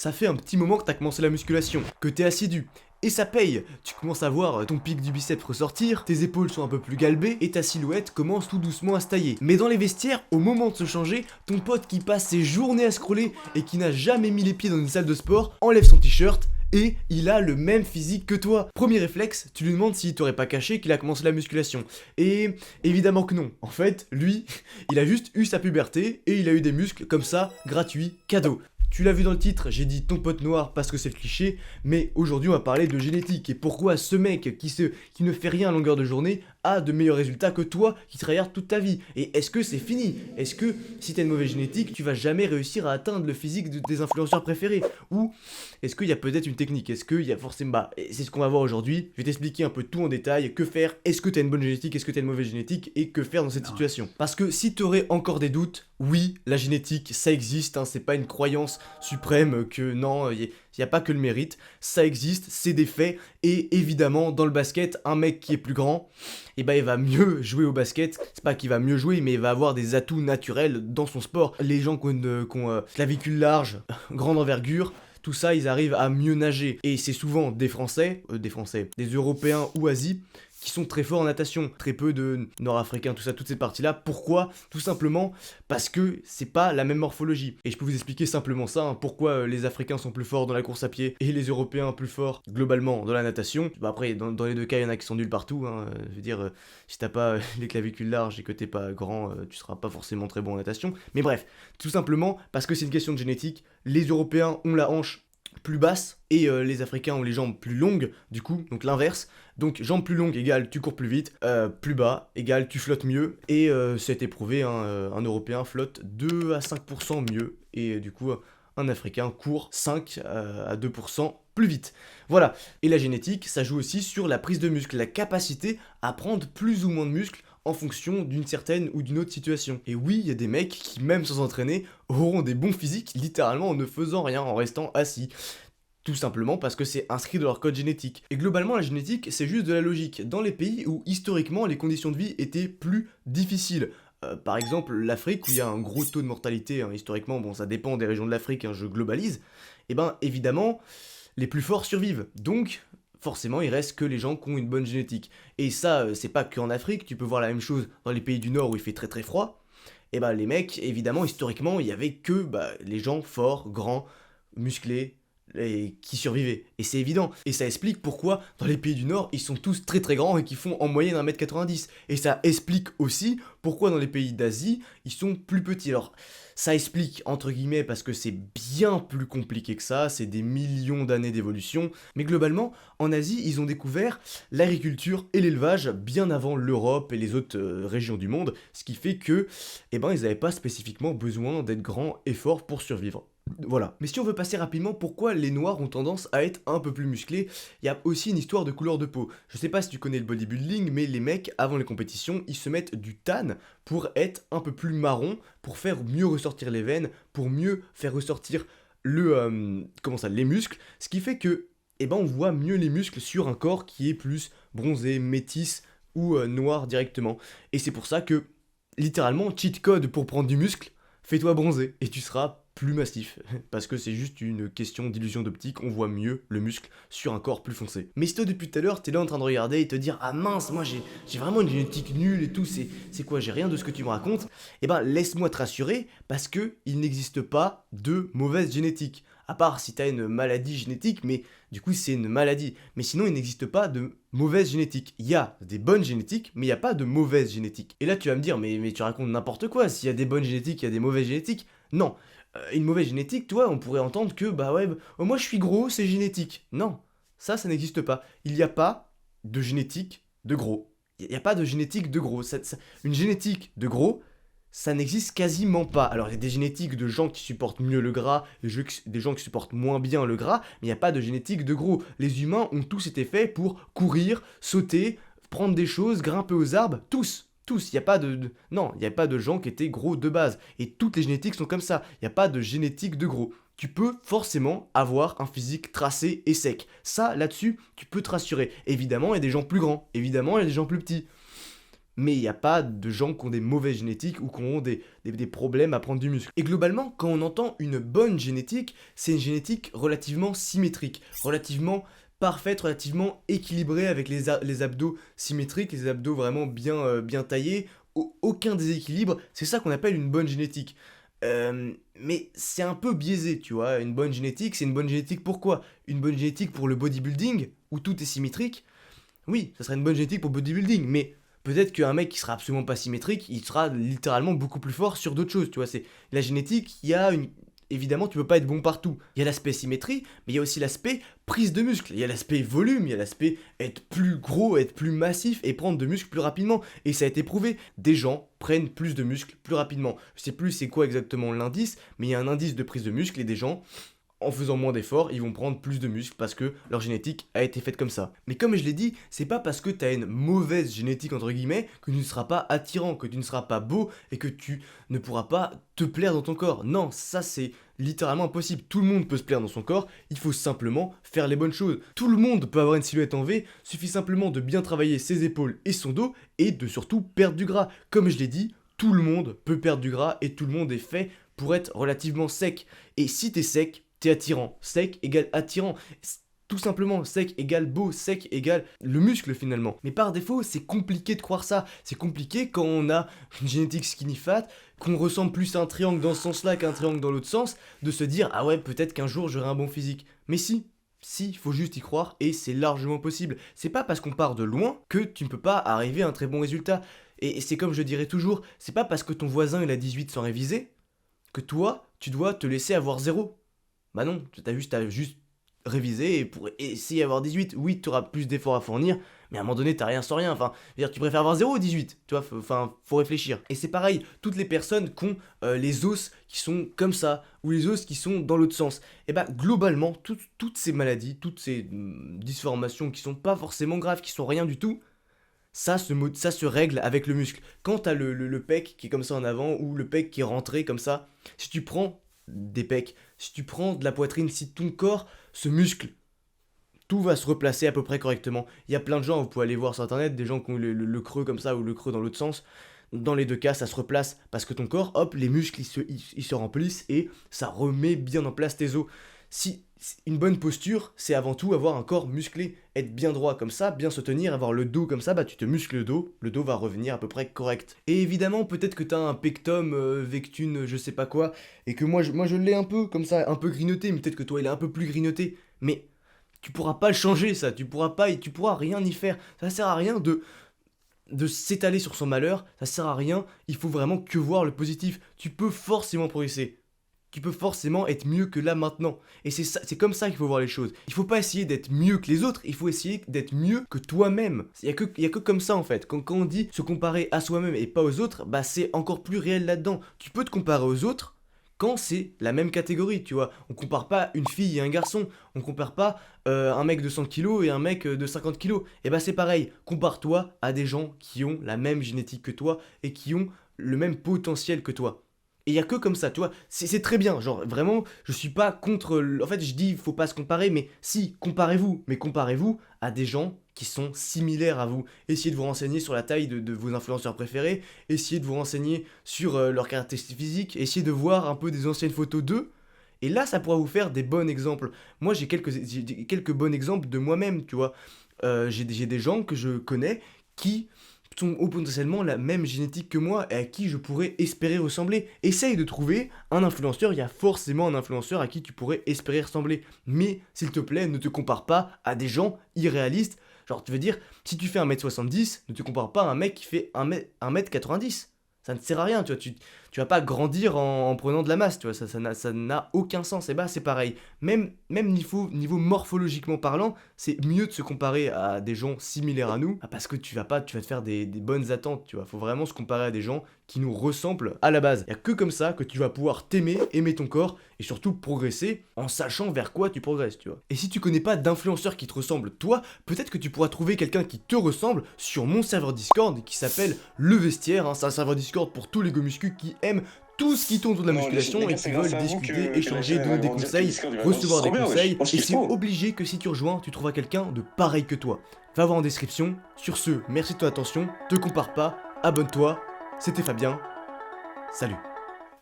Ça fait un petit moment que t'as commencé la musculation, que t'es assidu. Et ça paye, tu commences à voir ton pic du biceps ressortir, tes épaules sont un peu plus galbées et ta silhouette commence tout doucement à se tailler. Mais dans les vestiaires, au moment de se changer, ton pote qui passe ses journées à scroller et qui n'a jamais mis les pieds dans une salle de sport enlève son t-shirt et il a le même physique que toi. Premier réflexe, tu lui demandes s'il t'aurait pas caché qu'il a commencé la musculation. Et évidemment que non. En fait, lui, il a juste eu sa puberté et il a eu des muscles comme ça, gratuits, cadeaux. Tu l'as vu dans le titre, j'ai dit ton pote noir parce que c'est le cliché, mais aujourd'hui on va parler de génétique et pourquoi ce mec qui ne fait rien à longueur de journée a de meilleurs résultats que toi qui travailles toute ta vie. Et est-ce que c'est fini? Est-ce que si t'as une mauvaise génétique, tu vas jamais réussir à atteindre le physique des influenceurs préférés? Ou est-ce qu'il y a peut-être une technique? Est-ce qu'il y a forcément... Bah, c'est ce qu'on va voir aujourd'hui. Je vais t'expliquer un peu tout en détail, que faire, est-ce que t'as une bonne génétique, est-ce que t'as une mauvaise génétique, et que faire dans cette situation. Parce que si t'aurais encore des doutes, oui, la génétique, ça existe, hein, c'est pas une croyance suprême que non, il n'y a pas que le mérite, ça existe, c'est des faits, et évidemment, dans le basket, un mec qui est plus grand, et bah il va mieux jouer au basket, c'est pas qu'il va mieux jouer, mais il va avoir des atouts naturels dans son sport. Les gens qui ont clavicule large, grande envergure, tout ça, ils arrivent à mieux nager. Et c'est souvent des Français, des Européens ou Asie, qui sont très forts en natation. Très peu de Nord-Africains, tout ça, toutes ces parties-là. Pourquoi? Tout simplement parce que c'est pas la même morphologie. Et je peux vous expliquer simplement ça, hein, pourquoi les Africains sont plus forts dans la course à pied et les Européens plus forts globalement dans la natation. Bah après, dans les deux cas, il y en a qui sont nuls partout. Hein. Je veux dire, si t'as pas les clavicules larges et que t'es pas grand, tu seras pas forcément très bon en natation. Mais bref, tout simplement parce que c'est une question de génétique. Les Européens ont la hanche plus basse et les Africains ont les jambes plus longues, du coup, donc l'inverse. Donc jambes plus longues égale tu cours plus vite, plus bas égale tu flottes mieux, et c'est éprouvé, hein, un Européen flotte 2 à 5% mieux, et du coup un Africain court 5 à 2% plus vite. Voilà, et la génétique, ça joue aussi sur la prise de muscle, la capacité à prendre plus ou moins de muscle en fonction d'une certaine ou d'une autre situation. Et oui, il y a des mecs qui, même sans s'entraîner, auront des bons physiques littéralement en ne faisant rien, en restant assis. Tout simplement parce que c'est inscrit dans leur code génétique. Et globalement, la génétique, c'est juste de la logique. Dans les pays où, historiquement, les conditions de vie étaient plus difficiles. Par exemple, l'Afrique, où il y a un gros taux de mortalité, hein, historiquement, bon, ça dépend des régions de l'Afrique, hein, je globalise, et ben, évidemment, les plus forts survivent. Donc, forcément, il reste que les gens qui ont une bonne génétique. Et ça, c'est pas qu'en Afrique, tu peux voir la même chose dans les pays du Nord où il fait très très froid. Et bah, les mecs, évidemment, historiquement, il y avait que les gens forts, grands, musclés, et qui survivaient. Et c'est évident. Et ça explique pourquoi dans les pays du Nord, ils sont tous très très grands et qui font en moyenne 1m90. Et ça explique aussi pourquoi dans les pays d'Asie, ils sont plus petits. Alors, ça explique entre guillemets parce que c'est bien plus compliqué que ça, c'est des millions d'années d'évolution. Mais globalement, en Asie, ils ont découvert l'agriculture et l'élevage bien avant l'Europe et les autres régions du monde. Ce qui fait que, eh ben, ils n'avaient pas spécifiquement besoin d'être grands et forts pour survivre. Voilà. Mais si on veut passer rapidement, pourquoi les noirs ont tendance à être un peu plus musclés, il y a aussi une histoire de couleur de peau. Je sais pas si tu connais le bodybuilding, mais les mecs, avant les compétitions, ils se mettent du tan pour être un peu plus marron, pour faire mieux ressortir les veines, pour mieux faire ressortir les muscles, ce qui fait que, eh ben, on voit mieux les muscles sur un corps qui est plus bronzé, métis ou noir directement. Et c'est pour ça que, littéralement, cheat code pour prendre du muscle, fais-toi bronzer et tu seras plus massif, parce que c'est juste une question d'illusion d'optique, on voit mieux le muscle sur un corps plus foncé. Mais si toi depuis tout à l'heure t'es là en train de regarder et te dire ah mince, moi j'ai vraiment une génétique nulle et tout, c'est quoi, j'ai rien de ce que tu me racontes, eh ben laisse-moi te rassurer, parce que il n'existe pas de mauvaise génétique. À part si t'as une maladie génétique, mais du coup c'est une maladie. Mais sinon il n'existe pas de mauvaise génétique. Il y a des bonnes génétiques, mais il n'y a pas de mauvaise génétique. Et là tu vas me dire, mais tu racontes n'importe quoi, s'il y a des bonnes génétiques, il y a des mauvaises génétiques. Non, une mauvaise génétique, toi, on pourrait entendre que, bah ouais, moi je suis gros, c'est génétique. Non, ça n'existe pas. Il n'y a pas de génétique de gros. Il n'y a pas de génétique de gros. Une génétique de gros, ça n'existe quasiment pas. Alors il y a des génétiques de gens qui supportent mieux le gras, des gens qui supportent moins bien le gras, mais il n'y a pas de génétique de gros. Les humains ont tous été faits pour courir, sauter, prendre des choses, grimper aux arbres, tous. Tous, il n'y a pas non, il n'y a pas de gens qui étaient gros de base. Et toutes les génétiques sont comme ça. Il n'y a pas de génétique de gros. Tu peux forcément avoir un physique tracé et sec. Ça, là-dessus, tu peux te rassurer. Évidemment, il y a des gens plus grands. Évidemment, il y a des gens plus petits. mais il n'y a pas de gens qui ont des mauvaises génétiques ou qui ont des problèmes à prendre du muscle. Et globalement, quand on entend une bonne génétique, c'est une génétique relativement symétrique, relativement parfaite, relativement équilibrée avec les abdos symétriques, les abdos vraiment bien taillés, aucun déséquilibre, c'est ça qu'on appelle une bonne génétique. Mais c'est un peu biaisé, tu vois. Une bonne génétique, c'est une bonne génétique pourquoi? Une bonne génétique pour le bodybuilding, où tout est symétrique? Oui, ça serait une bonne génétique pour bodybuilding, mais peut-être qu'un mec qui sera absolument pas symétrique, il sera littéralement beaucoup plus fort sur d'autres choses, tu vois. C'est la génétique, il y a une. Évidemment, tu peux pas être bon partout. Il y a l'aspect symétrie, mais il y a aussi l'aspect prise de muscle. Il y a l'aspect volume, il y a l'aspect être plus gros, être plus massif et prendre de muscle plus rapidement. Et ça a été prouvé. Des gens prennent plus de muscle plus rapidement. Je sais plus c'est quoi exactement l'indice, mais il y a un indice de prise de muscle et des gens, en faisant moins d'efforts, ils vont prendre plus de muscles parce que leur génétique a été faite comme ça. Mais comme je l'ai dit, c'est pas parce que tu as une mauvaise génétique entre guillemets que tu ne seras pas attirant, que tu ne seras pas beau et que tu ne pourras pas te plaire dans ton corps. Non, ça c'est littéralement impossible. Tout le monde peut se plaire dans son corps, il faut simplement faire les bonnes choses. Tout le monde peut avoir une silhouette en V, suffit simplement de bien travailler ses épaules et son dos et de surtout perdre du gras. Comme je l'ai dit, tout le monde peut perdre du gras et tout le monde est fait pour être relativement sec. Et si t'es sec, t'es attirant. Sec égale attirant. Tout simplement, sec égale beau, sec égale le muscle finalement. Mais par défaut, c'est compliqué de croire ça. C'est compliqué quand on a une génétique skinny fat, qu'on ressemble plus à un triangle dans ce sens-là qu'un triangle dans l'autre sens, de se dire ah ouais, peut-être qu'un jour j'aurai un bon physique. Mais si, faut juste y croire et c'est largement possible. C'est pas parce qu'on part de loin que tu ne peux pas arriver à un très bon résultat. Et c'est comme je dirais toujours, c'est pas parce que ton voisin il a 18 sans réviser que toi, tu dois te laisser avoir 0. Bah non, t'as juste révisé et pour essayer d'avoir 18, oui, tu auras plus d'efforts à fournir, mais à un moment donné, t'as rien sans rien. Enfin, je veux dire, tu préfères avoir 0 ou 18, tu vois, faut réfléchir. Et c'est pareil, toutes les personnes qui ont les os qui sont comme ça, ou les os qui sont dans l'autre sens, et bah globalement, toutes ces maladies, toutes ces disformations qui sont pas forcément graves, qui sont rien du tout, ça se règle avec le muscle. Quand t'as le pec qui est comme ça en avant, ou le pec qui est rentré comme ça, si tu prends des pecs, si tu prends de la poitrine, si ton corps se muscle, tout va se replacer à peu près correctement. Il y a plein de gens, vous pouvez aller voir sur internet, des gens qui ont le creux comme ça ou le creux dans l'autre sens. Dans les deux cas, ça se replace parce que ton corps, hop, les muscles ils se remplissent et ça remet bien en place tes os. Si une bonne posture, c'est avant tout avoir un corps musclé, être bien droit comme ça, bien se tenir, avoir le dos comme ça, bah tu te muscles le dos va revenir à peu près correct. Et évidemment, peut-être que t'as un pectum, vectune, je sais pas quoi, et que moi je l'ai un peu comme ça, un peu grignoté, mais peut-être que toi il est un peu plus grignoté, mais tu pourras pas le changer ça, tu pourras rien y faire, ça sert à rien de s'étaler sur son malheur, ça sert à rien, il faut vraiment que voir le positif, tu peux forcément progresser. Tu peux forcément être mieux que là maintenant. Et c'est comme ça qu'il faut voir les choses. Il faut pas essayer d'être mieux que les autres, il faut essayer d'être mieux que toi-même. Il y a que comme ça en fait. Quand on dit se comparer à soi-même et pas aux autres, bah c'est encore plus réel là-dedans. Tu peux te comparer aux autres quand c'est la même catégorie, tu vois. On compare pas une fille et un garçon, on compare pas un mec de 100 kilos et un mec de 50 kilos. Et bah c'est pareil, compare-toi à des gens qui ont la même génétique que toi et qui ont le même potentiel que toi. Et il y a que comme ça, tu vois, c'est très bien, genre vraiment, je suis pas contre, en fait je dis faut pas se comparer, mais si, comparez-vous, mais comparez-vous à des gens qui sont similaires à vous. Essayez de vous renseigner sur la taille de vos influenceurs préférés, essayez de vous renseigner sur leurs caractéristiques physiques, essayez de voir un peu des anciennes photos d'eux, et là ça pourra vous faire des bons exemples. Moi j'ai quelques bons exemples de moi-même, tu vois. J'ai des gens que je connais qui ont potentiellement la même génétique que moi et à qui je pourrais espérer ressembler. Essaye de trouver un influenceur, il y a forcément un influenceur à qui tu pourrais espérer ressembler. Mais s'il te plaît, ne te compare pas à des gens irréalistes. Genre, tu veux dire, si tu fais 1m70, ne te compare pas à un mec qui fait 1m90. Ça ne sert à rien, tu vas pas grandir en prenant de la masse, tu vois, ça n'a aucun sens. Et bah c'est pareil, même niveau morphologiquement parlant, c'est mieux de se comparer à des gens similaires à nous, parce que tu vas te faire des bonnes attentes, tu vois. Faut vraiment se comparer à des gens qui nous ressemblent à la base. Il y a que comme ça que tu vas pouvoir t'aimer, aimer ton corps, et surtout progresser en sachant vers quoi tu progresses, tu vois. Et si tu connais pas d'influenceur qui te ressemble, toi, peut-être que tu pourras trouver quelqu'un qui te ressemble sur mon serveur Discord qui s'appelle Le Vestiaire, hein. C'est un serveur Discord pour tous les go muscu qui aiment tout ce qui tourne autour de la musculation et qui veulent discuter, échanger, donner des conseils, recevoir des conseils. Et c'est obligé que si tu rejoins, tu trouveras quelqu'un de pareil que toi. Va voir en description. Sur ce, merci de ton attention, te compare pas abonne-toi, c'était Fabien, salut.